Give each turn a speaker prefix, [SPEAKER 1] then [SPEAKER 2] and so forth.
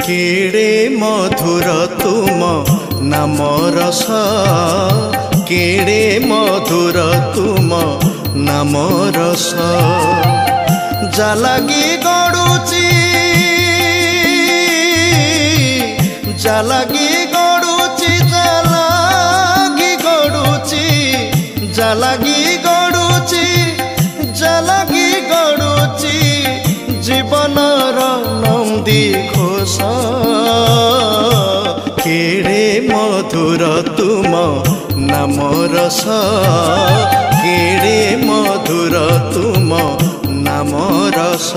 [SPEAKER 1] केड़े मधुर तुम नाम रस केड़े मधुर तुम नाम रस जालागी गड़ुची जालागी गड़ुची जालागी गड़ुची जालागी गड़ुची जालागी गड़ुची जीवनर नंदी घोष केड़े मधुर तुम नाम रस केड़े मधुर तुम नाम रस।